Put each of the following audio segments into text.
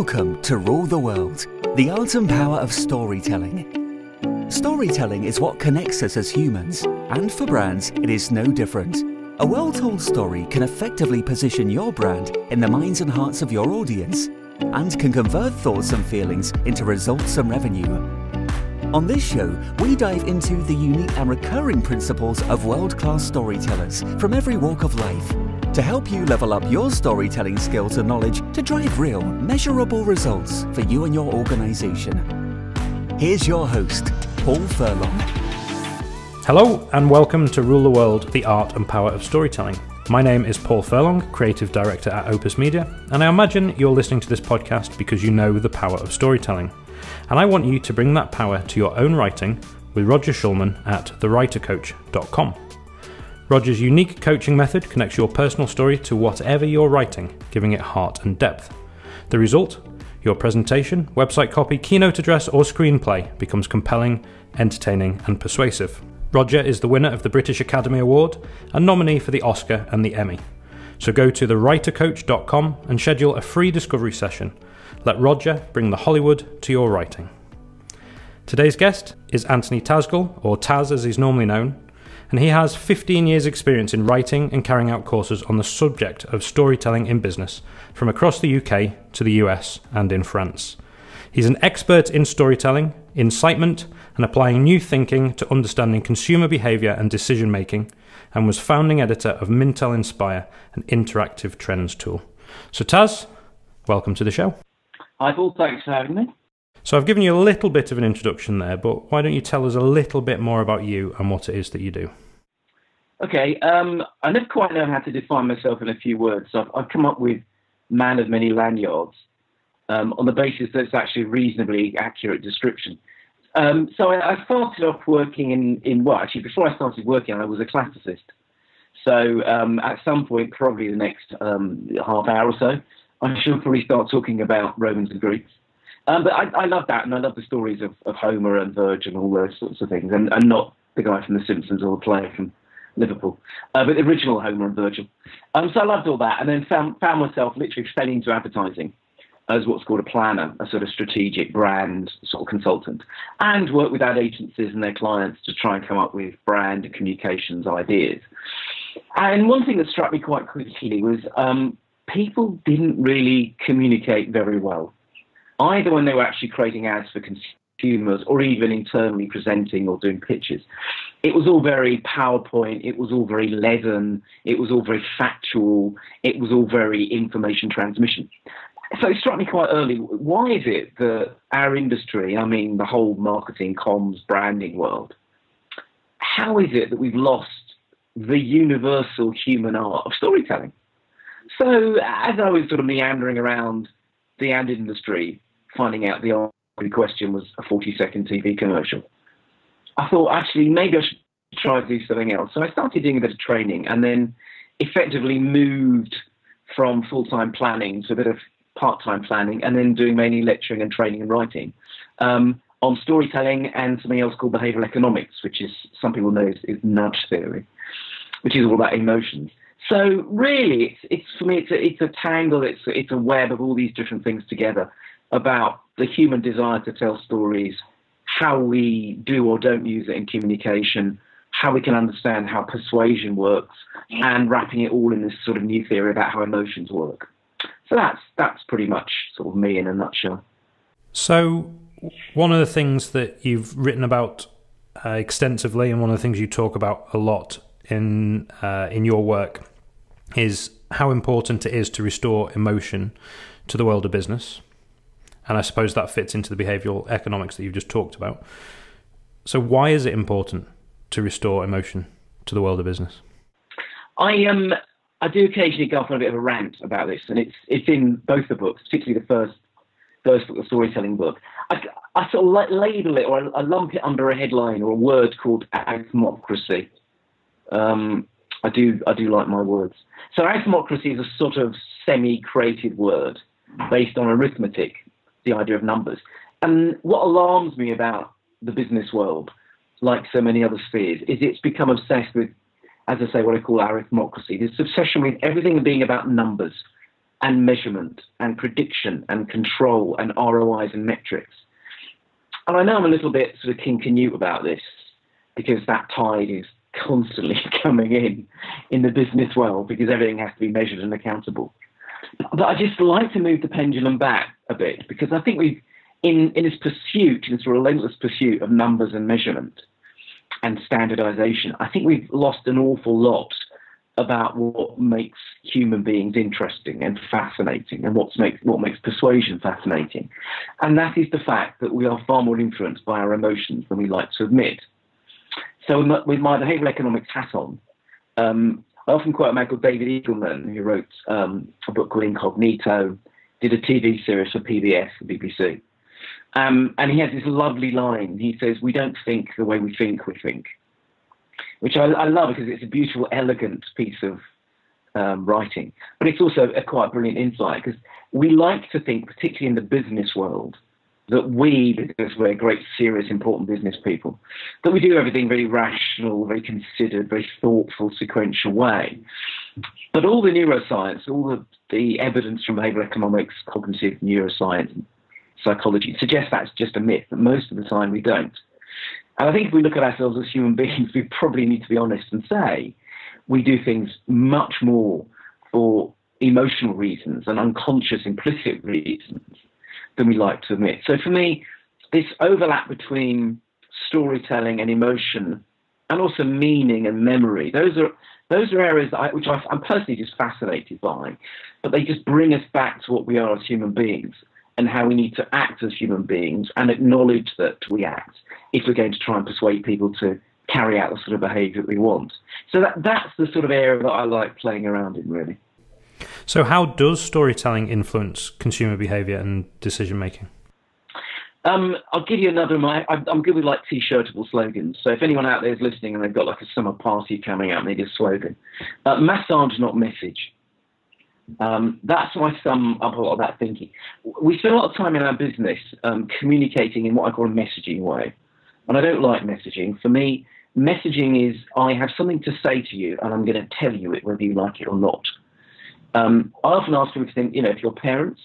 Welcome to Rule the World, the art and power of storytelling. Storytelling is what connects us as humans, and for brands, it is no different. A well-told story can effectively position your brand in the minds and hearts of your audience, and can convert thoughts and feelings into results and revenue. On this show, we dive into the unique and recurring principles of world-class storytellers from every walk of life, to help you level up your storytelling skills and knowledge to drive real, measurable results for you and your organization. Here's your host, Paul Furlong. Hello and welcome to Rule the World, the art and power of storytelling. My name is Paul Furlong, Creative Director at Opus Media, and I imagine you're listening to this podcast because you know the power of storytelling. And I want you to bring that power to your own writing with Roger Schulman at thewritercoach.com. Roger's unique coaching method connects your personal story to whatever you're writing, giving it heart and depth. The result? Your presentation, website copy, keynote address or screenplay becomes compelling, entertaining and persuasive. Roger is the winner of the British Academy Award and nominee for the Oscar and the Emmy. So go to thewritercoach.com and schedule a free discovery session. Let Roger bring the Hollywood to your writing. Today's guest is Anthony Tasgal, or Taz as he's normally known, and he has 15 years experience in writing and carrying out courses on the subject of storytelling in business from across the UK to the US and in France. He's an expert in storytelling, insightment, and applying new thinking to understanding consumer behaviour and decision making, and was founding editor of Mintel Inspire, an interactive trends tool. So Taz, welcome to the show. Hi Paul, thanks for having me. So I've given you a little bit of an introduction there, but why don't you tell us a little bit more about you and what it is that you do? Okay, I never quite know how to define myself in a few words, so I've come up with man of many lanyards on the basis that it's actually a reasonably accurate description. So I started off working actually before I started working I was a classicist. So at some point, probably the next half hour or so, I should probably start talking about Romans and Greeks. But I love that, and I love the stories of Homer and Virgil and all those sorts of things, and not the guy from The Simpsons or the player from Liverpool, but the original Homer and Virgil. So I loved all that, and then found myself literally fell into advertising as what's called a planner, a sort of strategic brand sort of consultant, and worked with ad agencies and their clients to try and come up with brand and communications ideas. And one thing that struck me quite quickly was people didn't really communicate very well, either when they were actually creating ads for consumers or even internally presenting or doing pitches. It was all very PowerPoint, it was all very leaden, it was all very factual, it was all very information transmission. So it struck me quite early, why is it that our industry, I mean the whole marketing, comms, branding world, how is it that we've lost the universal human art of storytelling? So as I was sort of meandering around the ad industry, finding out the answer to the question was a 40-second TV commercial, I thought, actually, maybe I should try to do something else. So I started doing a bit of training and then effectively moved from full-time planning to a bit of part-time planning and then doing mainly lecturing and training and writing on storytelling and something else called behavioural economics, which is, some people know, is nudge theory, which is all about emotions. So really, it's for me, it's a tangle, it's a web of all these different things together about the human desire to tell stories, how we do or don't use it in communication, how we can understand how persuasion works, and wrapping it all in this sort of new theory about how emotions work. So that's pretty much sort of me in a nutshell. So one of the things that you've written about extensively, and one of the things you talk about a lot in your work, is how important it is to restore emotion to the world of business. And I suppose that fits into the behavioural economics that you've just talked about. So why is it important to restore emotion to the world of business? I do occasionally go off on a bit of a rant about this, and it's in both the books, particularly the first book, the storytelling book. I sort of label it, or I lump it under a headline or a word called athmocracy. I do like my words. So athmocracy is a sort of semi-created word based on arithmetic, the idea of numbers. And what alarms me about the business world, like so many other spheres, is it's become obsessed with, as I say, what I call arithmocracy, this obsession with everything being about numbers. and measurement and prediction and control and ROIs and metrics. And I know I'm a little bit sort of King Canute about this because that tide is constantly coming in the business world because everything has to be measured and accountable. But I just like to move the pendulum back a bit because I think we've, in this pursuit, in this relentless pursuit of numbers and measurement and standardization, I think we've lost an awful lot about what makes human beings interesting and fascinating and what makes persuasion fascinating. And that is the fact that we are far more influenced by our emotions than we like to admit. So with my behavioural economics hat on, I often quote a man called David Eagleman, who wrote a book called Incognito, did a TV series for PBS, the BBC. And he has this lovely line. He says, "We don't think the way we think, which I love because it's a beautiful, elegant piece of writing. But it's also a quite brilliant insight because we like to think, particularly in the business world, that because we're great, serious, important business people, that we do everything very rational, very considered, very thoughtful, sequential way. But all the neuroscience, all the evidence from behavioral economics, cognitive neuroscience, and psychology suggests that's just a myth, that most of the time we don't. And I think if we look at ourselves as human beings, we probably need to be honest and say we do things much more for emotional reasons and unconscious, implicit reasons than we like to admit. So for me, this overlap between storytelling and emotion and also meaning and memory, those are areas which I'm personally just fascinated by, but they just bring us back to what we are as human beings and how we need to act as human beings and acknowledge that we act if we're going to try and persuade people to carry out the sort of behaviour that we want. So that's the sort of area that I like playing around in, really. So how does storytelling influence consumer behaviour and decision making? I'll give you another. I'm good with like t-shirtable slogans. So if anyone out there is listening and they've got like a summer party coming out and they need a slogan, massage, not message. That's why I sum up a lot of that thinking. We spend a lot of time in our business communicating in what I call a messaging way. And I don't like messaging. For me, messaging is I have something to say to you and I'm going to tell you it whether you like it or not. I often ask people to think, if you're parents,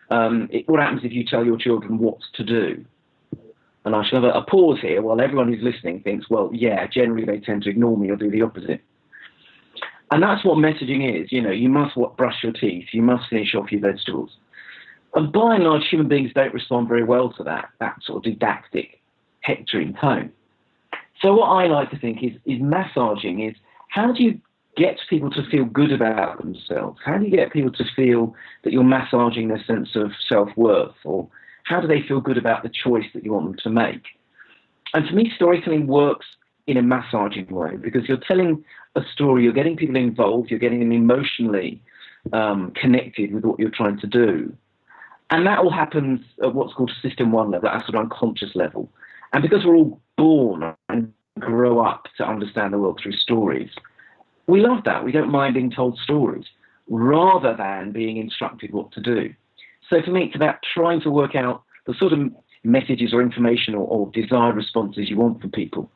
what happens if you tell your children what to do? And I shall have a pause here while everyone who's listening thinks, well, yeah, generally they tend to ignore me or do the opposite. And that's what messaging is. You must brush your teeth. You must finish off your vegetables. And by and large, human beings don't respond very well to that sort of didactic, hectoring tone. So what I like to think is massaging is how do you get people to feel good about themselves? How do you get people to feel that you're massaging their sense of self-worth? Or how do they feel good about the choice that you want them to make? And for me, storytelling works in a massaging way because you're telling a story, you're getting people involved, you're getting them emotionally connected with what you're trying to do. And that all happens at what's called system one level, at a sort of unconscious level. And because we're all born and grow up to understand the world through stories, we love that. We don't mind being told stories rather than being instructed what to do. So for me, it's about trying to work out the sort of messages or information or desired responses you want from people,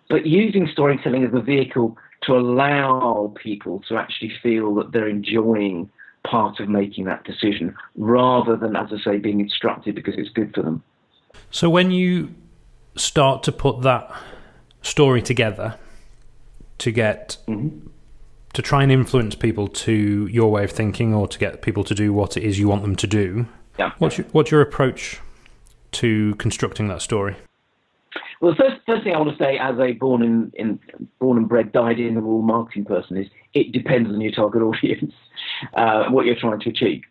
but using storytelling as a vehicle to allow people to actually feel that they're enjoying part of making that decision rather than, as I say, being instructed because it's good for them. So when you start to put that story together to get to try and influence people to your way of thinking or to get people to do what it is you want them to do, what's your approach to constructing that story? Well, the first thing I want to say as a born and bred, dyed-in-the-wool marketing person is it depends on your target audience, what you're trying to achieve.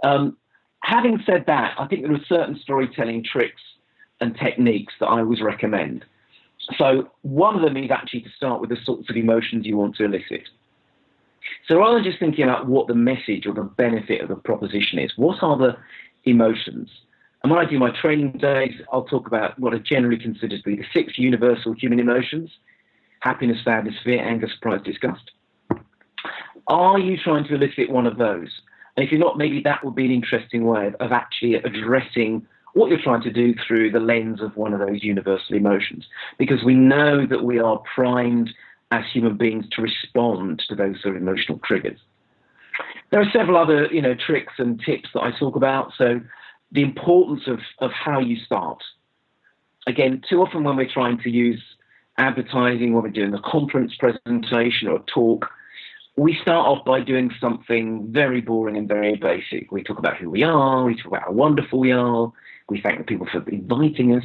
Having said that, I think there are certain storytelling tricks and techniques that I always recommend. So one of them is actually to start with the sorts of emotions you want to elicit. So rather than just thinking about what the message or the benefit of the proposition is, what are the emotions? And when I do my training days, I'll talk about what are generally considered to be the 6 universal human emotions: happiness, sadness, fear, anger, surprise, disgust. Are you trying to elicit one of those? And if you're not, maybe that would be an interesting way of actually addressing what you're trying to do through the lens of one of those universal emotions. Because we know that we are primed as human beings to respond to those sort of emotional triggers. There are several other, tricks and tips that I talk about. So the importance of how you start. Again, too often when we're trying to use advertising, when we're doing a conference presentation or a talk, we start off by doing something very boring and very basic. We talk about who we are, we talk about how wonderful we are, we thank the people for inviting us.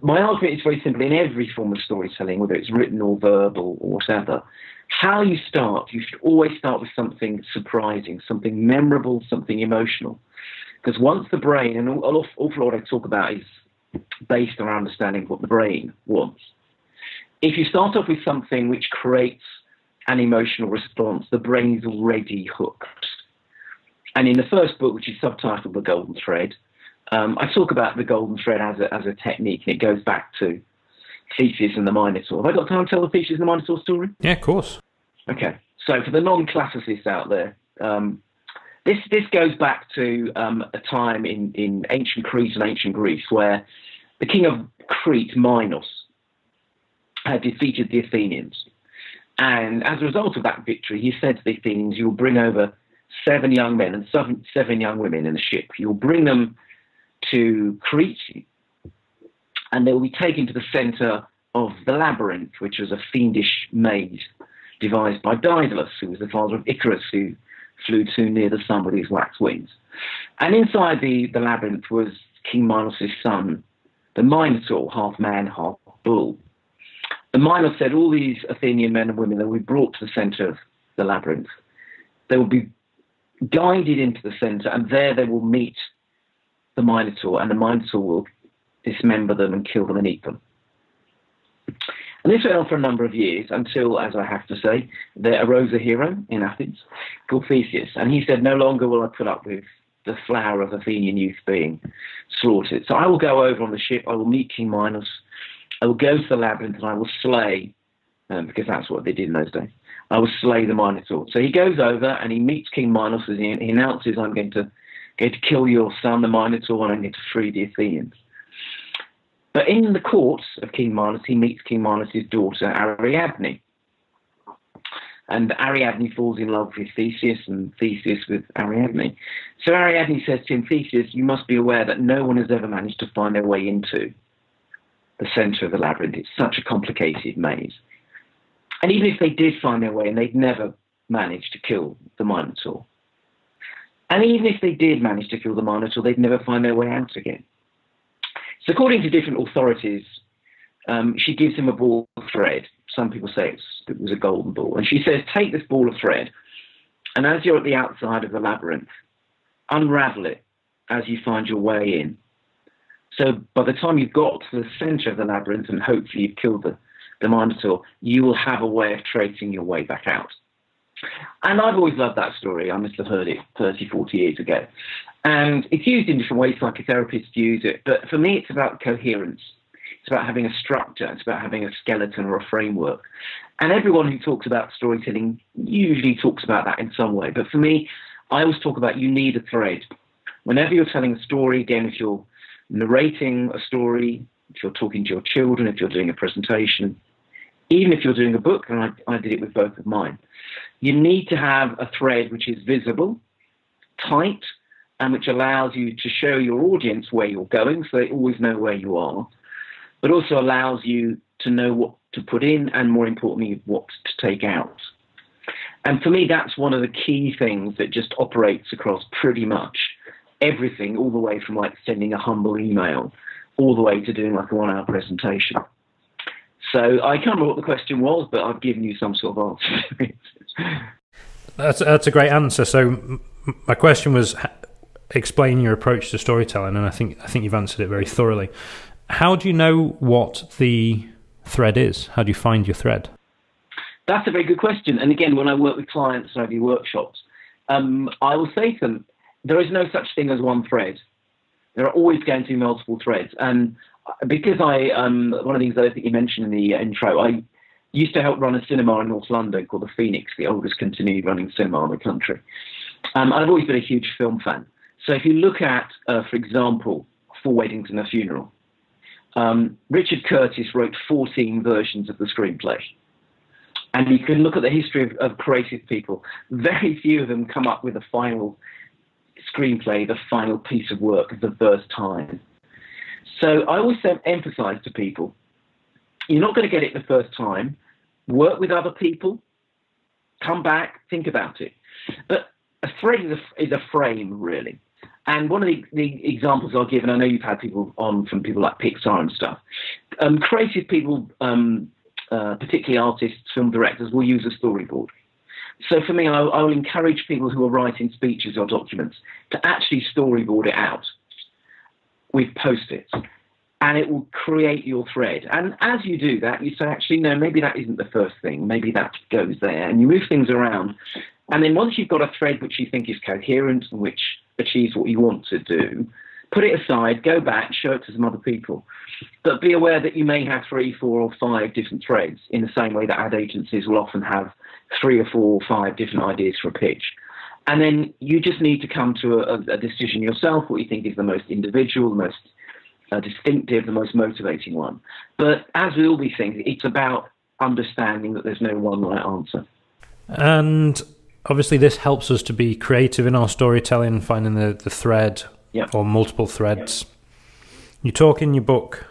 My argument is very simple in every form of storytelling, whether it's written or verbal or whatever. How you start, you should always start with something surprising, something memorable, something emotional. Because once the brain, and an awful lot I talk about is based on our understanding of what the brain wants. If you start off with something which creates an emotional response, the brain is already hooked. And in the first book, which is subtitled The Golden Thread, I talk about the golden thread as a technique, and it goes back to Theseus and the Minotaur. Have I got time to tell the Theseus and the Minotaur story? Yeah, of course. Okay. So for the non-classicists out there, this goes back to a time in ancient Crete and ancient Greece where the king of Crete, Minos, had defeated the Athenians. And as a result of that victory, he said to the Athenians, you'll bring over 7 young men and seven young women in a ship. You'll bring them to Crete, and they will be taken to the center of the Labyrinth, which was a fiendish maze devised by Daedalus, who was the father of Icarus, who flew too near the sun with his wax wings. And inside the Labyrinth was King Minos' son, the Minotaur, half man, half bull. The Minos said all these Athenian men and women that will be brought to the center of the Labyrinth. They will be guided into the center, and there they will meet the Minotaur, and the Minotaur will dismember them and kill them and eat them. And this went on for a number of years until, as I have to say, there arose a hero in Athens called Theseus. And he said, no longer will I put up with the flower of Athenian youth being slaughtered. So I will go over on the ship, I will meet King Minos, I will go to the Labyrinth, and I will slay, because that's what they did in those days, I will slay the Minotaur. So he goes over and he meets King Minos, and he announces, I'm going to kill your son, the Minotaur, and I'm going to free the Athenians. But in the court of King Minos, he meets King Minos' daughter, Ariadne. And Ariadne falls in love with Theseus, and Theseus with Ariadne. So Ariadne says to him, Theseus, you must be aware that no one has ever managed to find their way into the center of the Labyrinth. It's such a complicated maze. And even if they did find their way, and they'd never managed to kill the Minotaur. And even if they did manage to kill the Minotaur, they'd never find their way out again. So according to different authorities, she gives him a ball of thread. Some people say it was a golden ball. And she says, take this ball of thread, and as you're at the outside of the Labyrinth, unravel it as you find your way in. So by the time you've got to the center of the Labyrinth, and hopefully you've killed the Minotaur, you will have a way of tracing your way back out. And I've always loved that story. I must have heard it 30, 40 years ago. And it's used in different ways. Psychotherapists use it. But for me, it's about coherence. It's about having a structure. It's about having a skeleton or a framework. And everyone who talks about storytelling usually talks about that in some way. But for me, I always talk about you need a thread. Whenever you're telling a story, again, if you're narrating a story, if you're talking to your children, if you're doing a presentation, even if you're doing a book, and I did it with both of mine, you need to have a thread which is visible, tight, and which allows you to show your audience where you're going, so they always know where you are, but also allows you to know what to put in and, more importantly, what to take out. And for me, that's one of the key things that just operates across pretty much everything, all the way from like sending a humble email all the way to doing like a 1-hour presentation. So I can't remember what the question was, but I've given you some sort of answer. That's a great answer. So my question was, explain your approach to storytelling, and I think you've answered it very thoroughly. How do you know what the thread is? How do you find your thread? That's a very good question. And again, when I work with clients and I do workshops, I will say to them, there is no such thing as one thread. There are always going to be multiple threads. And because one of the things I think you mentioned in the intro, I used to help run a cinema in North London called the Phoenix, the oldest continued running cinema in the country. I've always been a huge film fan. So if you look at, for example, 4 Weddings and a Funeral, Richard Curtis wrote 14 versions of the screenplay. And you can look at the history of creative people. Very few of them come up with a final screenplay, the final piece of work the first time. So I always emphasize to people, you're not going to get it the first time. Work with other people. Come back, think about it. But a thread is a frame, really. And one of the examples I'll give, and I know you've had people on from people like Pixar and stuff, creative people, particularly artists, film directors, will use a storyboard. So for me, I will encourage people who are writing speeches or documents to actually storyboard it out with Post-its, and it will create your thread. And as you do that, you say, actually, no, maybe that isn't the first thing. Maybe that goes there. And you move things around. And then once you've got a thread which you think is coherent and which achieves what you want to do, put it aside, go back, show it to some other people. But be aware that you may have 3, 4, or 5 different threads, in the same way that ad agencies will often have 3 or 4 or 5 different ideas for a pitch. And then you just need to come to a decision yourself, what you think is the most individual, the most distinctive, the most motivating one. But as with all these things, it's about understanding that there's no one right answer. And obviously this helps us to be creative in our storytelling, finding the thread, Yep. or multiple threads. You talk in your book,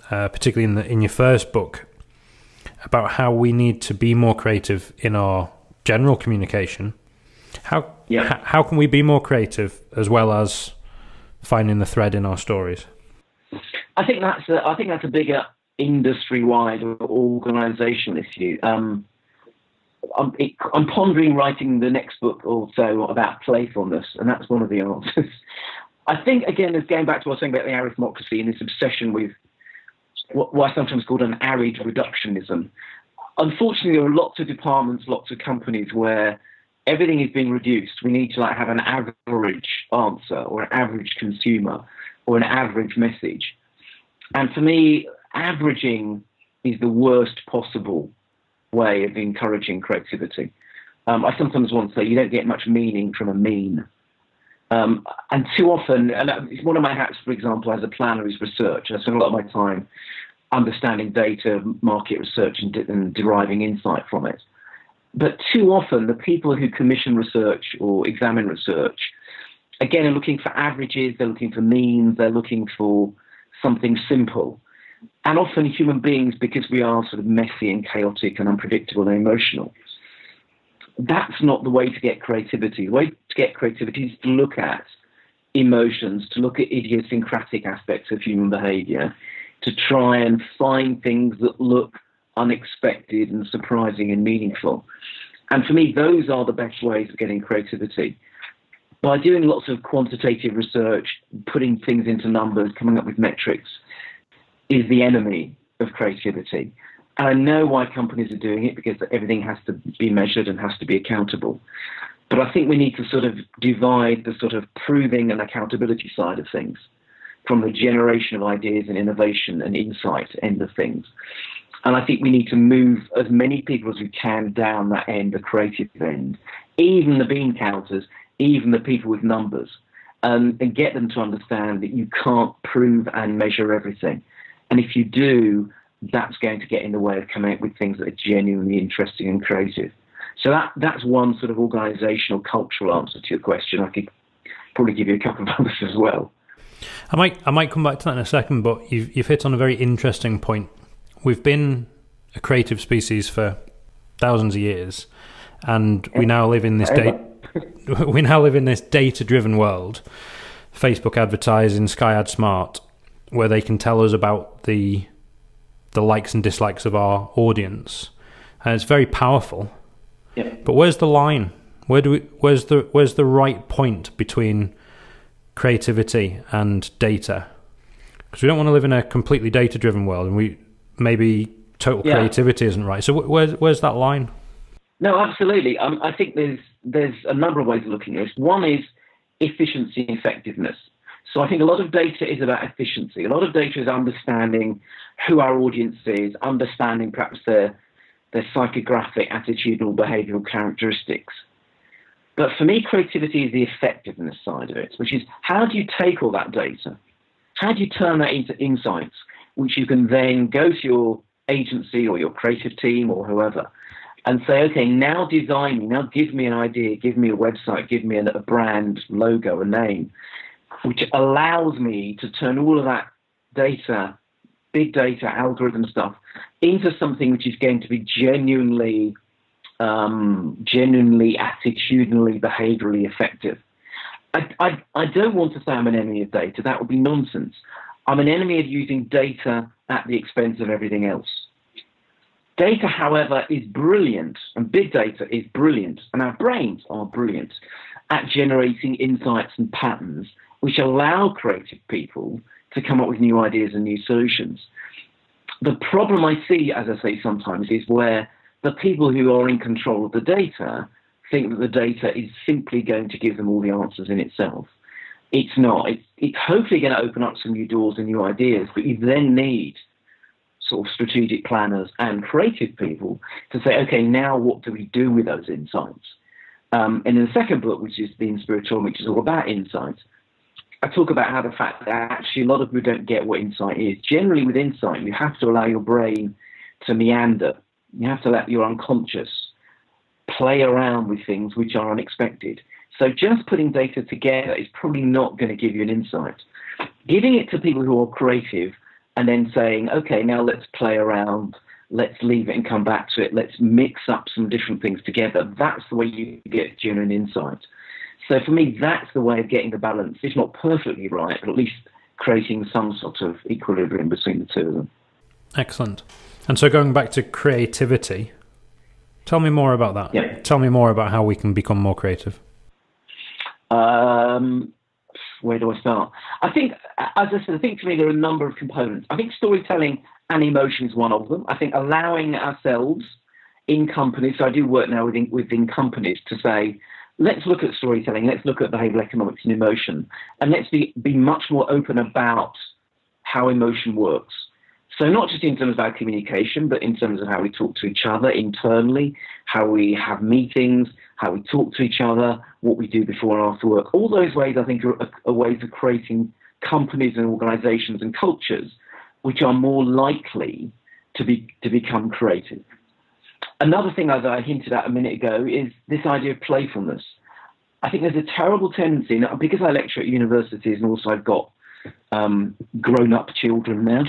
particularly in your first book, about how we need to be more creative in our general communication. How can we be more creative as well as finding the thread in our stories? I think that's a bigger industry-wide or organisational issue. I'm pondering writing the next book also about playfulness, and that's one of the answers. I think, again, as going back to what I was saying about the arithmocracy and this obsession with what I sometimes called an arid reductionism. Unfortunately, there are lots of departments, lots of companies where everything is being reduced. We need to have an average answer or an average consumer or an average message. And for me, averaging is the worst possible way of encouraging creativity. I sometimes want to say you don't get much meaning from a mean. And too often, and one of my hats, for example, as a planner, is research. I spend a lot of my time understanding data, market research, and deriving insight from it. But too often, the people who commission research or examine research, again, are looking for averages, they're looking for means, they're looking for something simple. And often human beings, because we are sort of messy and chaotic and unpredictable and emotional, that's not the way to get creativity. The way to get creativity is to look at emotions, to look at idiosyncratic aspects of human behavior, to try and find things that look unexpected and surprising and meaningful. And for me, those are the best ways of getting creativity. By doing lots of quantitative research, putting things into numbers, coming up with metrics, is the enemy of creativity. And I know why companies are doing it, because everything has to be measured and has to be accountable. But I think we need to sort of divide the sort of proving and accountability side of things from the generation of ideas and innovation and insight end of things. And I think we need to move as many people as we can down that end, the creative end, even the bean counters, even the people with numbers, and get them to understand that you can't prove and measure everything. And if you do, that's going to get in the way of coming up with things that are genuinely interesting and creative. So that's one sort of organisational, cultural answer to your question. I could probably give you a couple of others as well. I might come back to that in a second, but you've hit on a very interesting point. We've been a creative species for thousands of years, and we now live in this data-driven world. Facebook advertising, Sky Ad Smart, where they can tell us about the likes and dislikes of our audience, and it's very powerful. Yeah. But where's the line? Where's the right point between creativity and data? Because we don't want to live in a completely data-driven world, and maybe total creativity isn't right. So where's that line? No, absolutely. I think there's a number of ways of looking at this. One is efficiency and effectiveness. So I think a lot of data is about efficiency. A lot of data is understanding who our audience is, understanding perhaps their psychographic, attitudinal, behavioural characteristics. But for me, creativity is the effectiveness side of it, which is how do you take all that data? How do you turn that into insights, which you can then go to your agency or your creative team or whoever and say, okay, now design me, now give me an idea, give me a website, give me a brand, logo, a name, which allows me to turn all of that data, big data, algorithm stuff, into something which is going to be genuinely attitudinally, behaviourally effective. I don't want to say I'm an enemy of data. That would be nonsense. I'm an enemy of using data at the expense of everything else. Data, however, is brilliant, and big data is brilliant, and our brains are brilliant at generating insights and patterns which allow creative people to come up with new ideas and new solutions. The problem I see, as I say sometimes, is where the people who are in control of the data think that the data is simply going to give them all the answers in itself. It's not. It's hopefully going to open up some new doors and new ideas, but you then need sort of strategic planners and creative people to say, okay, now what do we do with those insights? And in the second book, which is The Inspiratorium, which is all about insights, I talk about how the fact that actually a lot of people don't get what insight is. Generally with insight, you have to allow your brain to meander. You have to let your unconscious play around with things which are unexpected. So just putting data together is probably not going to give you an insight. Giving it to people who are creative and then saying, okay, now let's play around, let's leave it and come back to it, let's mix up some different things together, that's the way you get genuine insight. So for me, that's the way of getting the balance. It's not perfectly right, but at least creating some sort of equilibrium between the two of them. Excellent. And so going back to creativity, tell me more about that. Yeah. Tell me more about how we can become more creative. Where do I start? I think, as I said, I think for me there are a number of components. I think storytelling and emotion is one of them. I think allowing ourselves in companies, so I do work now within companies to say, let's look at storytelling, let's look at behavioural economics and emotion, and let's be much more open about how emotion works. So not just in terms of our communication, but in terms of how we talk to each other internally, how we have meetings, how we talk to each other, what we do before and after work. All those ways, I think, are ways of creating companies and organisations and cultures which are more likely to become creative. Another thing, as I hinted at a minute ago, is this idea of playfulness. I think there's a terrible tendency, because I lecture at universities and also I've got grown-up children now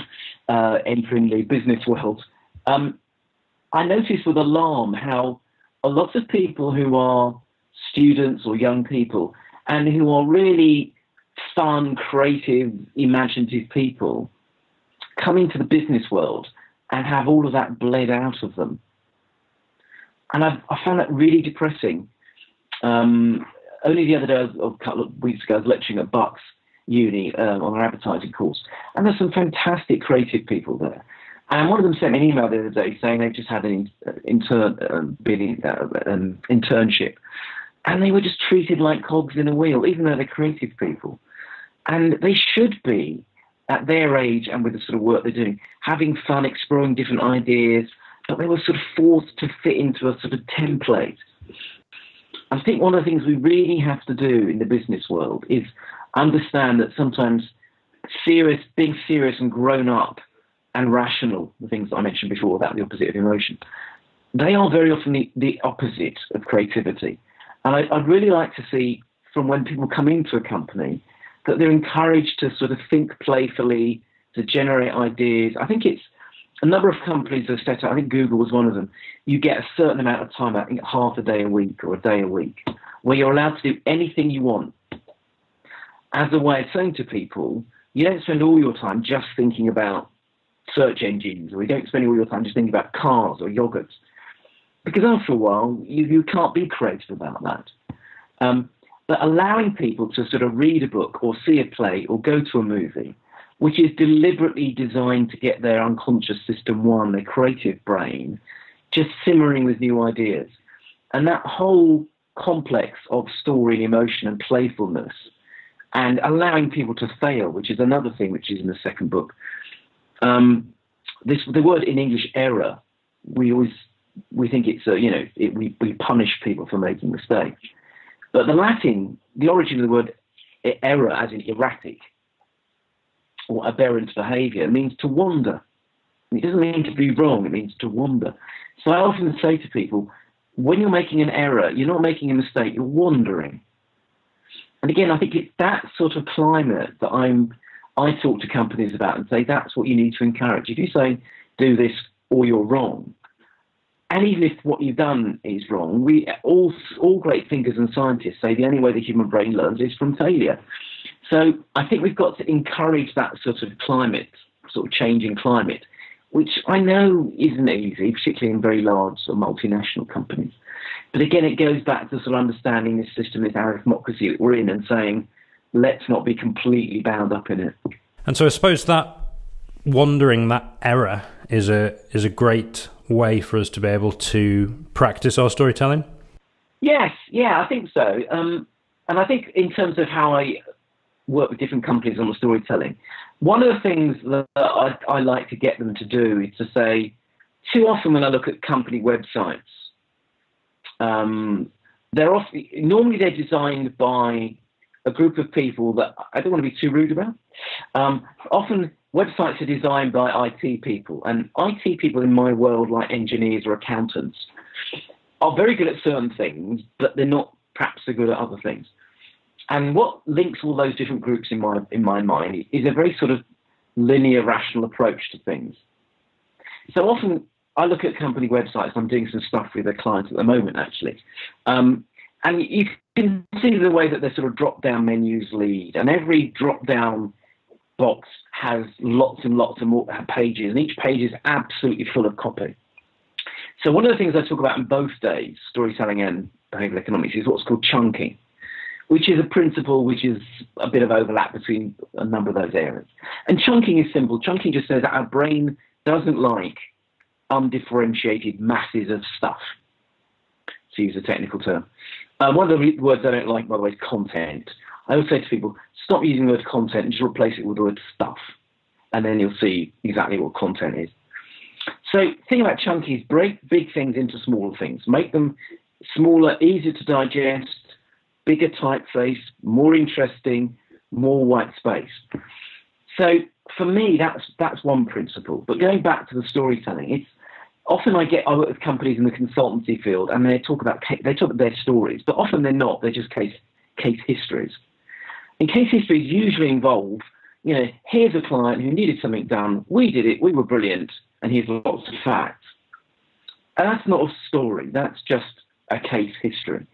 entering the business world, I notice with alarm how a lot of people who are students or young people and who are really fun, creative, imaginative people come into the business world and have all of that bled out of them. And I found that really depressing. Only the other day, a couple of weeks ago, I was lecturing at Bucks Uni on our advertising course, and there's some fantastic creative people there. And one of them sent me an email the other day saying they've just had an internship, and they were just treated like cogs in a wheel, even though they're creative people. And they should be, at their age and with the sort of work they're doing, having fun, exploring different ideas, but they were sort of forced to fit into a sort of template. I think one of the things we really have to do in the business world is understand that sometimes being serious and grown up and rational, the things that I mentioned before about the opposite of emotion, they are very often the opposite of creativity. And I'd really like to see, from when people come into a company, that they're encouraged to sort of think playfully, to generate ideas. I think it's a number of companies have set up, I think Google was one of them, you get a certain amount of time, I think half a day a week or a day a week, where you're allowed to do anything you want. As a way of saying to people, you don't spend all your time just thinking about search engines, or you don't spend all your time just thinking about cars or yogurts. Because after a while, you can't be creative about that. But allowing people to sort of read a book or see a play or go to a movie, which is deliberately designed to get their unconscious system one, their creative brain, just simmering with new ideas. And that whole complex of story, emotion and playfulness, and allowing people to fail, which is another thing which is in the second book. The word in English, error, we think it's, we punish people for making mistakes. But the Latin, the origin of the word error, as in erratic, or aberrant behaviour, means to wander. It doesn't mean to be wrong, it means to wander. So I often say to people, when you're making an error, you're not making a mistake, you're wandering. And again, I think it's that sort of climate that I talk to companies about and say that's what you need to encourage. If you say, do this or you're wrong, and even if what you've done is wrong, we all great thinkers and scientists say the only way the human brain learns is from failure. So I think we've got to encourage that sort of climate, sort of changing climate, which I know isn't easy, particularly in very large or multinational companies. But again, it goes back to sort of understanding this system, this arithmocracy that we're in, and saying, let's not be completely bound up in it. And so I suppose that wandering, that error, is a great way for us to be able to practice our storytelling? Yes, yeah, I think so. And I think in terms of how I work with different companies on the storytelling, one of the things that I like to get them to do is to say, too often when I look at company websites, normally they're designed by a group of people that I don't want to be too rude about. Often websites are designed by IT people, and IT people in my world, like engineers or accountants, are very good at certain things, but they're not perhaps so good at other things. And what links all those different groups in my mind is a very sort of linear, rational approach to things. So often I look at company websites. I'm doing some stuff with a client at the moment, actually. And you can see the way that their sort of drop-down menus lead. And every drop-down box has lots and lots of more pages, and each page is absolutely full of copy. So one of the things I talk about in both days, storytelling and behavioural economics, is what's called chunking, which is a principle which is a bit of overlap between a number of those areas. And chunking is simple. Chunking just says that our brain doesn't like undifferentiated masses of stuff, to use a technical term. One of the words I don't like, by the way, is content. I always say to people, stop using the word content and just replace it with the word stuff, and then you'll see exactly what content is. So the thing about chunky is break big things into smaller things. Make them smaller, easier to digest, bigger typeface, more interesting, more white space. So for me, that's one principle. But going back to the storytelling, it's often I work with companies in the consultancy field, and they talk about their stories, but often they're not. They're just case histories. And case histories usually involve, here's a client who needed something done. We did it. We were brilliant. And here's lots of facts. And that's not a story. That's just a case history.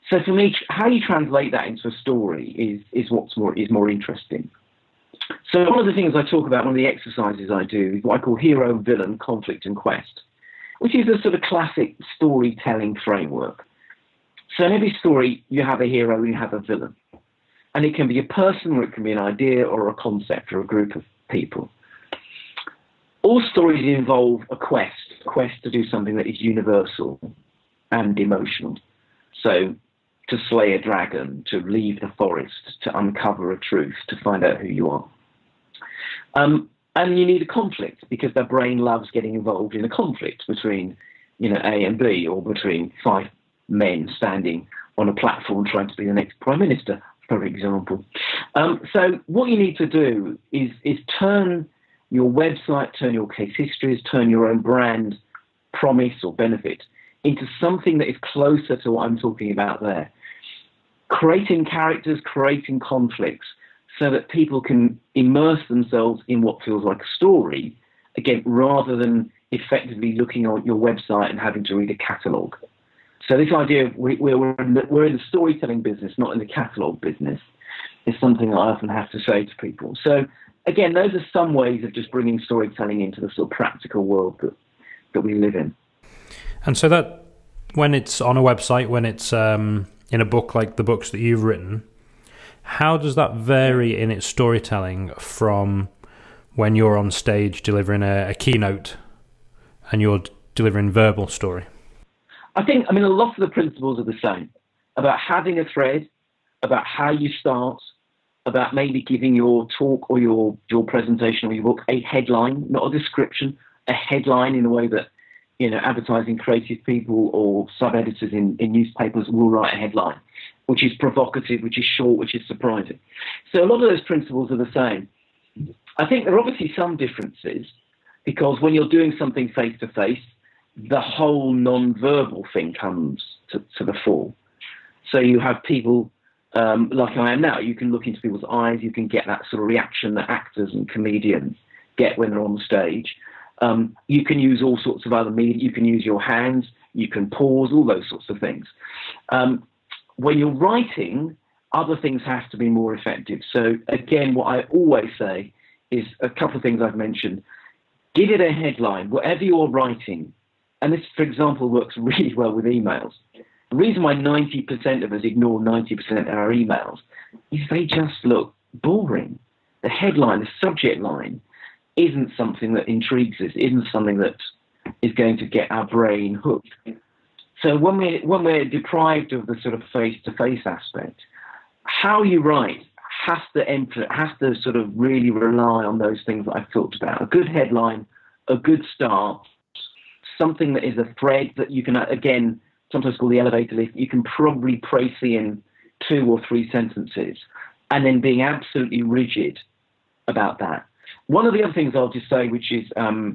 So for me, how you translate that into a story is more interesting. So one of the things I talk about, one of the exercises I do, is what I call hero, villain, conflict, and quest, which is a sort of classic storytelling framework. So in every story, you have a hero and you have a villain. And it can be a person, or it can be an idea, or a concept, or a group of people. All stories involve a quest to do something that is universal and emotional. So to slay a dragon, to leave the forest, to uncover a truth, to find out who you are. And you need a conflict, because the brain loves getting involved in a conflict between, A and B, or between 5 men standing on a platform trying to be the next prime minister, for example. So what you need to do is turn your website, turn your case histories, turn your own brand promise or benefit into something that is closer to what I'm talking about there. Creating characters, creating conflicts, so that people can immerse themselves in what feels like a story, again, rather than effectively looking on your website and having to read a catalogue. So this idea of we're in the storytelling business, not in the catalogue business, is something I often have to say to people. So again, those are some ways of just bringing storytelling into the sort of practical world that we live in. And so that when it's on a website, when it's in a book like the books that you've written, how does that vary in its storytelling from when you're on stage delivering a keynote and you're delivering verbal story? A lot of the principles are the same, about having a thread, about how you start, about maybe giving your talk or your presentation or your book a headline, not a description, a headline in the way that, advertising creative people or sub-editors in newspapers will write a headline, which is provocative, which is short, which is surprising. So a lot of those principles are the same. I think there are obviously some differences, because when you're doing something face-to-face, the whole non-verbal thing comes to the fore. So you have people like I am now. You can look into people's eyes. You can get that sort of reaction that actors and comedians get when they're on the stage. You can use all sorts of other media. You can use your hands. You can pause, all those sorts of things. When you're writing, other things have to be more effective. So again, what I always say is a couple of things I've mentioned. Give it a headline, whatever you're writing. And this, for example, works really well with emails. The reason why 90% of us ignore 90% of our emails is they just look boring. The headline, the subject line, isn't something that intrigues us, isn't something that is going to get our brain hooked. So when we're deprived of the sort of face-to-face aspect, how you write has to sort of really rely on those things that I've talked about. A good headline, a good start, something that is a thread that you can, again, sometimes called the elevator lift, you can probably praise in 2 or 3 sentences, and then being absolutely rigid about that. One of the other things I'll just say, which is, I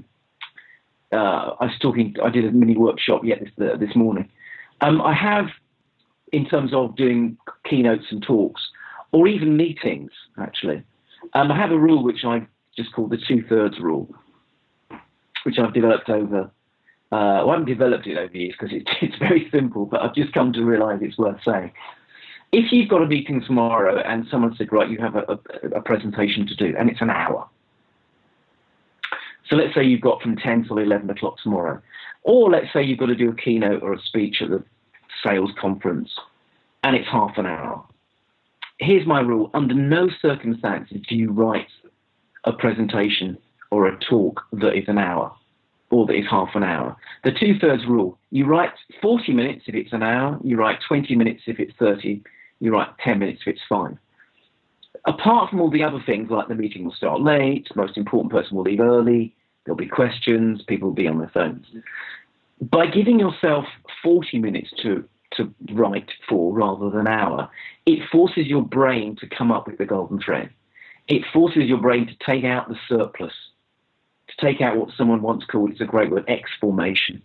did a mini workshop this morning. I have, in terms of doing keynotes and talks, or even meetings, actually, I have a rule which I just call the 2/3 rule, which I've developed over. I haven't developed it over years because it's very simple, but I've just come to realise it's worth saying. If you've got a meeting tomorrow and someone said, right, you have a presentation to do, and it's an hour. So let's say you've got from 10 till 11 o'clock tomorrow. Or let's say you've got to do a keynote or a speech at the sales conference, and it's half an hour. Here's my rule. Under no circumstances do you write a presentation or a talk that is an hour or that is half an hour. The 2/3 rule. You write 40 minutes if it's an hour. You write 20 minutes if it's 30. You write 10 minutes if it's 5. Apart from all the other things, like the meeting will start late, the most important person will leave early, there'll be questions, people will be on their phones. By giving yourself 40 minutes to write for rather than an hour, it forces your brain to come up with the golden thread. It forces your brain to take out the surplus, to take out what someone once called, it's a great word, X-formation.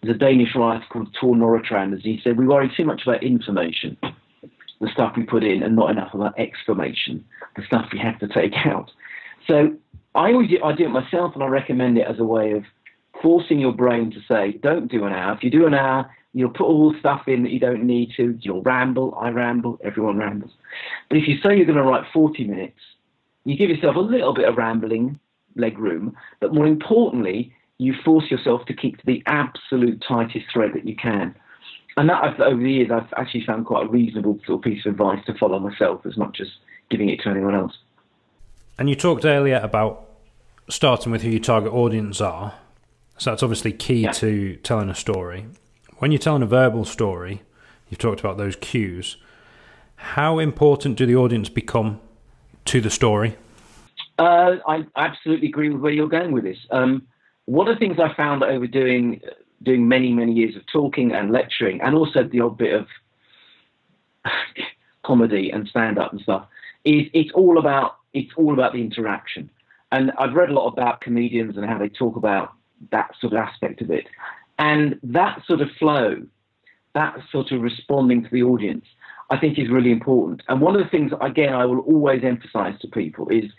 There's a Danish writer called Tor Nørretrand, as he said, we worry too much about information, the stuff we put in, and not enough about X-formation, the stuff we have to take out. So I do it myself, and I recommend it as a way of forcing your brain to say, don't do an hour. If you do an hour, you'll put all the stuff in that you don't need to. You'll ramble, I ramble, everyone rambles. But if you say you're going to write 40 minutes, you give yourself a little bit of rambling leg room, but more importantly, you force yourself to keep to the absolute tightest thread that you can. And that, over the years, I've actually found quite a reasonable sort of piece of advice to follow myself as much as giving it to anyone else. And you talked earlier about starting with who your target audience are. So that's obviously key to telling a story. When you're telling a verbal story, you've talked about those cues. How important do the audience become to the story? I absolutely agree with where you're going with this. One of the things I found over doing many, many years of talking and lecturing, and also the odd bit of comedy and stand-up and stuff, is it's all about the interaction. And I've read a lot about comedians and how they talk about that sort of aspect of it. And that sort of flow, that sort of responding to the audience, I think is really important. And one of the things, again, I will always emphasize to people is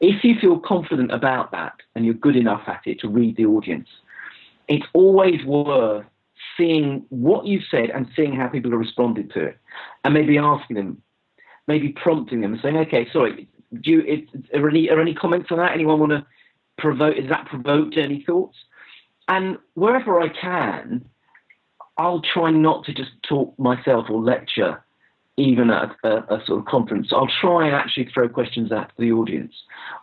if you feel confident about that and you're good enough at it to read the audience, it's always worth seeing what you've said and seeing how people have responded to it, and maybe asking them, maybe prompting them and saying, okay, sorry, are any comments on that? Anyone want to provoke? Has that provoked any thoughts? And wherever I can, I'll try not to just talk myself or lecture, even at a sort of conference. I'll try and actually throw questions at the audience,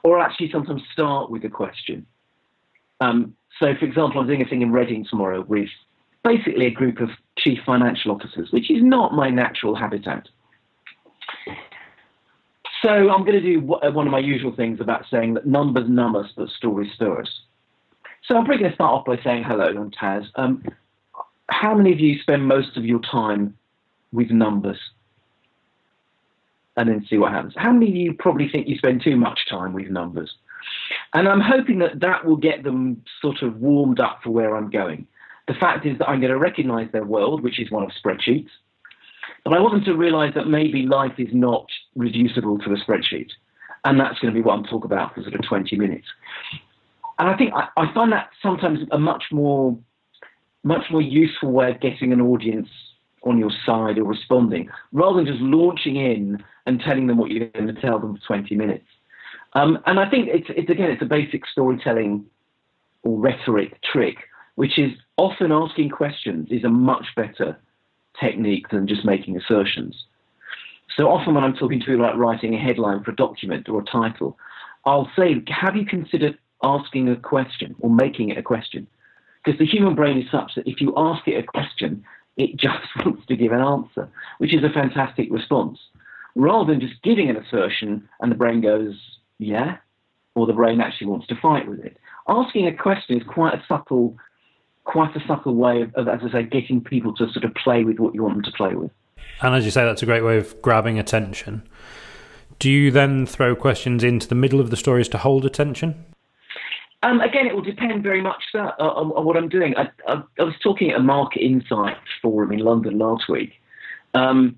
or actually sometimes start with a question. So, for example, I'm doing a thing in Reading tomorrow with basically a group of chief financial officers, which is not my natural habitat. So I'm going to do one of my usual things about saying that numbers numb us, but stories stir us. So I'm probably going to start off by saying, hello, I'm Taz. How many of you spend most of your time with numbers? And then see what happens. How many of you probably think you spend too much time with numbers? And I'm hoping that will get them sort of warmed up for where I'm going. The fact is that I'm going to recognize their world, which is one of spreadsheets. But I want them to realize that maybe life is not reducible to a spreadsheet. And that's going to be what I'm talking about for sort of 20 minutes. And I think I find that sometimes a much more useful way of getting an audience on your side or responding, rather than just launching in and telling them what you're going to tell them for 20 minutes. And I think it's a basic storytelling or rhetoric trick, which is often asking questions is a much better technique than just making assertions. So often when I'm talking to people about writing a headline for a document or a title, I'll say, have you considered asking a question or making it a question? Because the human brain is such that if you ask it a question, it just wants to give an answer, which is a fantastic response. Rather than just giving an assertion and the brain goes, yeah, or the brain actually wants to fight with it. Asking a question is quite a subtle way of, as I say, getting people to sort of play with what you want them to play with. And as you say, that's a great way of grabbing attention. Do you then throw questions into the middle of the stories to hold attention? Again, it will depend very much on what I'm doing. I was talking at a market insight forum in London last week, and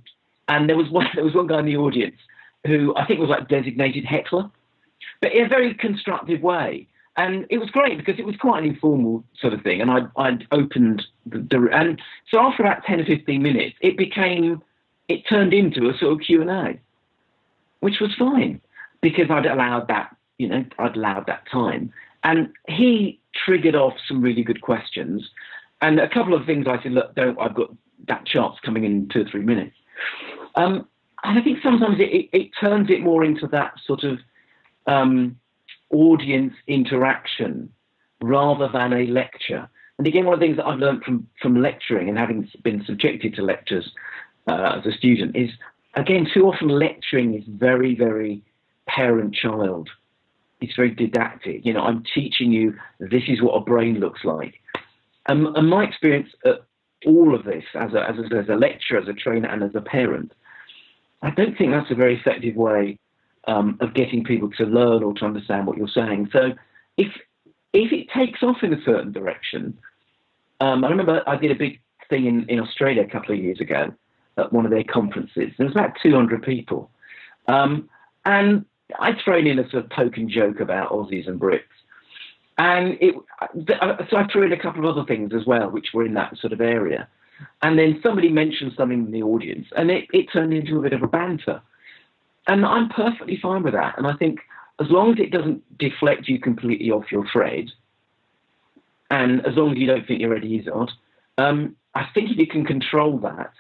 there was one guy in the audience who I think was like designated heckler, but in a very constructive way. And it was great because it was quite an informal sort of thing. And I'd opened and so after about 10 or 15 minutes, it turned into a sort of Q&A, which was fine because I'd allowed that time. And he triggered off some really good questions. And a couple of things I said, look, I've got that chart's coming in 2 or 3 minutes. And I think sometimes it turns it more into that sort of audience interaction rather than a lecture. And again, one of the things that I've learned from lecturing and having been subjected to lectures as a student is, again, too often lecturing is very, very parent-child. It's very didactic. I'm teaching you this is what a brain looks like. And my experience at all of this as a lecturer, as a trainer, and as a parent, I don't think that's a very effective way of getting people to learn or to understand what you're saying. So if it takes off in a certain direction, I remember I did a big thing in Australia a couple of years ago at one of their conferences. There was about 200 people. And I'd thrown in a sort of poke and joke about Aussies and Brits. And so I threw in a couple of other things as well, which were in that sort of area. And then somebody mentioned something in the audience, and it turned into a bit of a banter. And I'm perfectly fine with that. And I think as long as it doesn't deflect you completely off your thread, and as long as you don't think you're Eddie Izzard, I think if you can control that,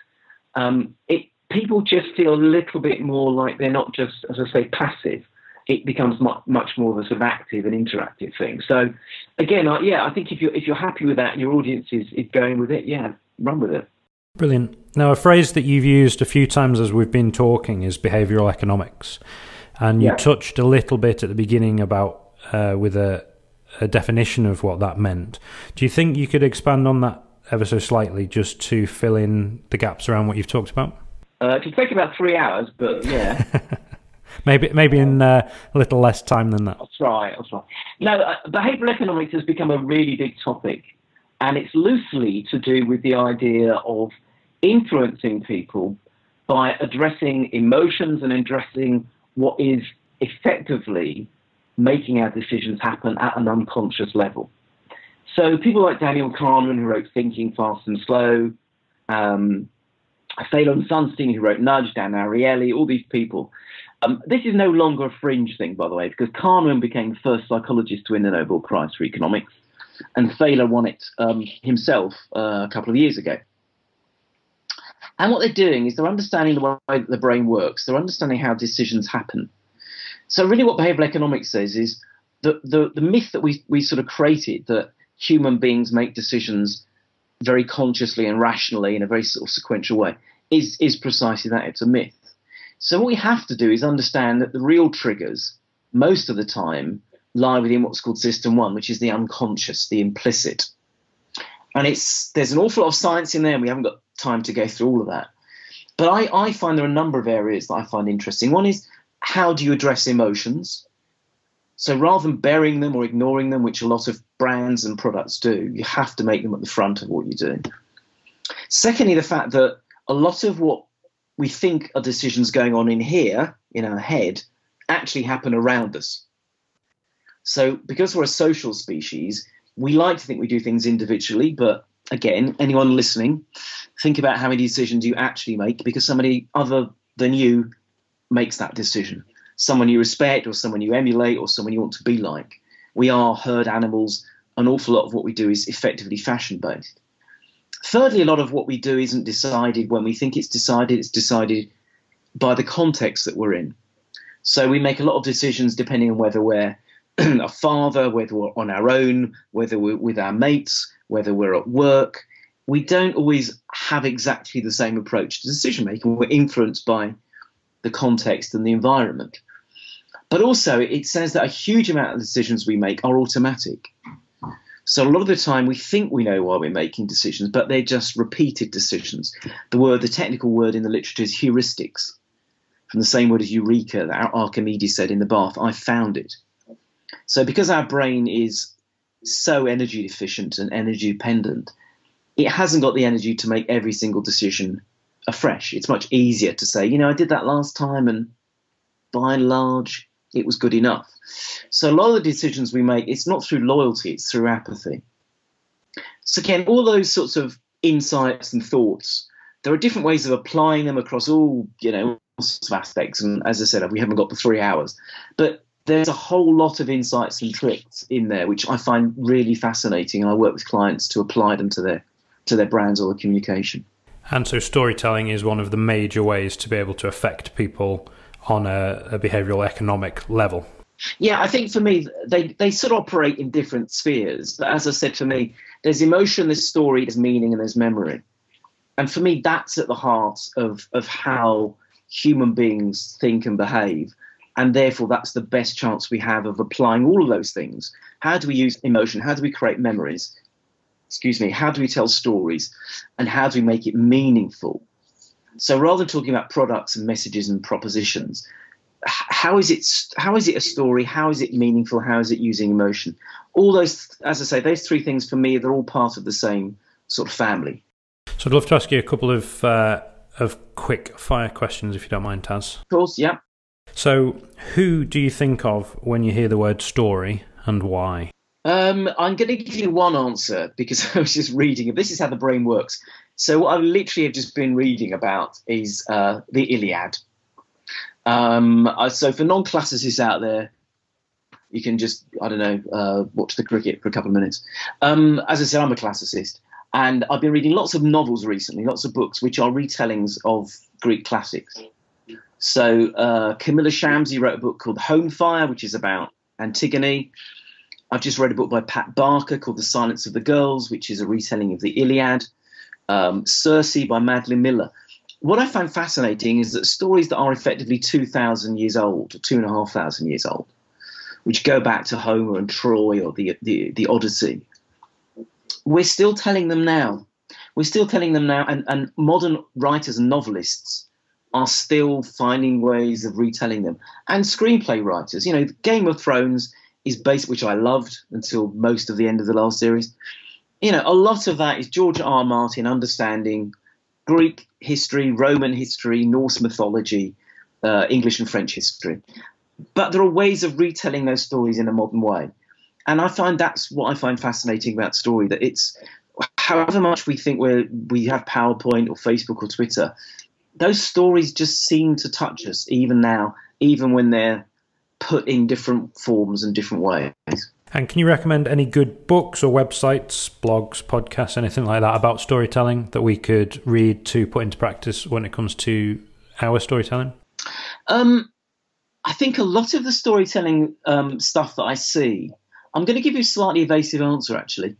people just feel a little bit more like they're not just, as I say, passive. It becomes much more of a sort of active and interactive thing. So, again, I think if you're happy with that and your audience is going with it, run with it. Brilliant. Now, a phrase that you've used a few times as we've been talking is behavioural economics. And you touched a little bit at the beginning about with a definition of what that meant. Do you think you could expand on that ever so slightly just to fill in the gaps around what you've talked about? It could take about 3 hours, but yeah. maybe in a little less time than that. I'll try. No, behavioural economics has become a really big topic, and it's loosely to do with the idea of influencing people by addressing emotions and addressing what is effectively making our decisions happen at an unconscious level. So people like Daniel Kahneman, who wrote Thinking Fast and Slow, Phelan Sunstein, who wrote Nudge, Dan Ariely, all these people. This is no longer a fringe thing, by the way, because Kahneman became the first psychologist to win the Nobel Prize for Economics, and Phelan won it himself a couple of years ago. And what they're doing is they're understanding the way the brain works. They're understanding how decisions happen. So really what behavioural economics says is the myth that we sort of created, that human beings make decisions very consciously and rationally in a very sort of sequential way, is precisely that. It's a myth. So what we have to do is understand that the real triggers, most of the time, lie within what's called System 1, which is the unconscious, the implicit. And there's an awful lot of science in there, and we haven't got time to go through all of that. But I find there are a number of areas that I find interesting. One is, how do you address emotions? So rather than burying them or ignoring them, which a lot of brands and products do, you have to make them at the front of what you do. Secondly, the fact that a lot of what we think are decisions going on in here, in our head, actually happen around us. So because we're a social species, we like to think we do things individually, but again, anyone listening, think about how many decisions you actually make because somebody other than you makes that decision. Someone you respect or someone you emulate or someone you want to be like. We are herd animals. An awful lot of what we do is effectively fashion-based. Thirdly, a lot of what we do isn't decided when we think it's decided by the context that we're in. So we make a lot of decisions depending on whether we're a father, whether we're on our own, whether we're with our mates, whether we're at work. We don't always have exactly the same approach to decision making. We're influenced by the context and the environment. But also it says that a huge amount of decisions we make are automatic. So a lot of the time we think we know why we're making decisions, but they're just repeated decisions. The technical word in the literature is heuristics, from the same word as eureka that Archimedes said in the bath, I found it. So because our brain is so energy efficient and energy dependent, it hasn't got the energy to make every single decision afresh. It's much easier to say, I did that last time and by and large, it was good enough. So a lot of the decisions we make, it's not through loyalty, it's through apathy. So again, all those sorts of insights and thoughts, there are different ways of applying them across all sorts of aspects. And as I said, we haven't got the 3 hours, but there's a whole lot of insights and tricks in there, which I find really fascinating. And I work with clients to apply them to their brands or their communication. And so storytelling is one of the major ways to be able to affect people on a behavioural economic level. Yeah, I think for me, they sort of operate in different spheres. But as I said, for me, there's emotion, there's story, there's meaning, and there's memory. And for me, that's at the heart of how human beings think and behave. And therefore, that's the best chance we have of applying all of those things. How do we use emotion? How do we create memories? How do we tell stories? And how do we make it meaningful? So rather than talking about products and messages and propositions, how is it a story? How is it meaningful? How is it using emotion? All those, as I say, those three things for me, they're all part of the same sort of family. So I'd love to ask you a couple of quick fire questions, if you don't mind, Taz. Of course, yeah. So who do you think of when you hear the word story and why? I'm going to give you one answer because I was just reading it. This is how the brain works. So what I literally have just been reading about is the Iliad. So for non-classicists out there, you can just, watch the cricket for a couple of minutes. As I said, I'm a classicist. And I've been reading lots of novels recently, lots of books, which are retellings of Greek classics. So Camilla Shamsi wrote a book called Home Fire, which is about Antigone. I've just read a book by Pat Barker called The Silence of the Girls, which is a retelling of the Iliad. Circe by Madeline Miller. What I find fascinating is that stories that are effectively 2,000 years old, or 2,500 years old, which go back to Homer and Troy or the Odyssey, we're still telling them now. And modern writers and novelists are still finding ways of retelling them. And screenplay writers, Game of Thrones is basic, which I loved until most of the end of the last series. A lot of that is George R. Martin understanding Greek history, Roman history, Norse mythology, English and French history. But there are ways of retelling those stories in a modern way. And I find that's what I find fascinating about story, that it's however much we think we have PowerPoint or Facebook or Twitter, those stories just seem to touch us even now, even when they're put in different forms and different ways. And can you recommend any good books or websites, blogs, podcasts, anything like that about storytelling that we could read to put into practice when it comes to our storytelling? I think a lot of the storytelling stuff that I see, I'm going to give you a slightly evasive answer, actually.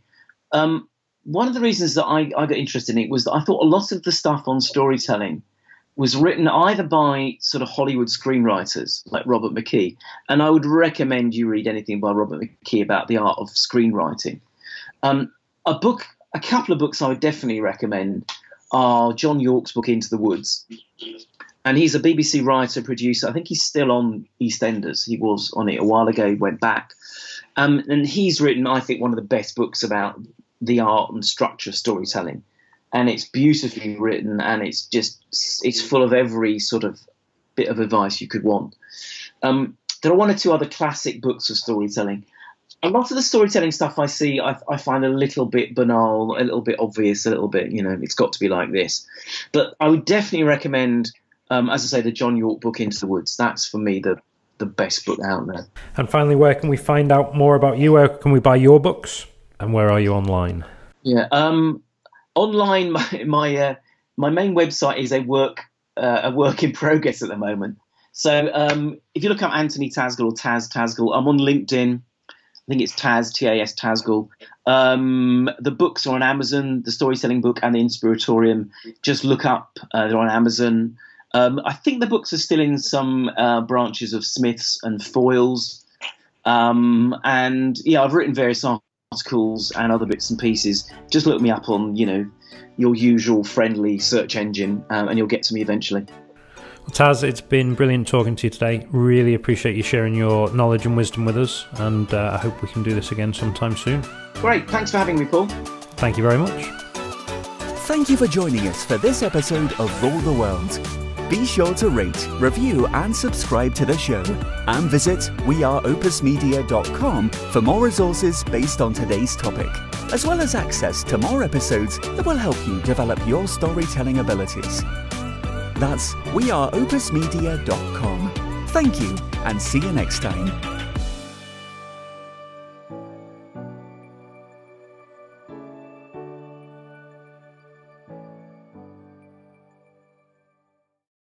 One of the reasons that I got interested in it was that I thought a lot of the stuff on storytelling was written either by sort of Hollywood screenwriters like Robert McKee, and I would recommend you read anything by Robert McKee about the art of screenwriting. A couple of books I would definitely recommend are John Yorke's book Into the Woods, And he's a BBC writer, producer. I think he's still on EastEnders. He was on it a while ago, went back. And he's written, I think, one of the best books about the art and structure of storytelling. And it's beautifully written, and it's full of every sort of bit of advice you could want. There are one or two other classic books of storytelling. A lot of the storytelling stuff I see, I find a little bit banal, a little bit obvious, a little bit, it's got to be like this. But I would definitely recommend, as I say, the John York book, Into the Woods. That's, for me, the best book out there. And finally, where can we find out more about you? Where can we buy your books? And where are you online? Yeah, online, my main website is a work in progress at the moment. So if you look up Anthony Tasgal or Tasgal, I'm on LinkedIn. I think it's T-A-S, Tasgal. The books are on Amazon, the Storytelling book and the Inspiratorium. Just look up, they're on Amazon. I think the books are still in some branches of Smiths and Foyles. And yeah, I've written various articles and other bits and pieces. Just look me up on, your usual friendly search engine, and you'll get to me eventually. Well, Taz, it's been brilliant talking to you today. Really appreciate you sharing your knowledge and wisdom with us, and I hope we can do this again sometime soon. Great. Thanks for having me, Paul. Thank you very much. Thank you for joining us for this episode of Rule the World. Be sure to rate, review and subscribe to the show, and visit weareopusmedia.com for more resources based on today's topic, as well as access to more episodes that will help you develop your storytelling abilities. That's weareopusmedia.com. Thank you, and see you next time.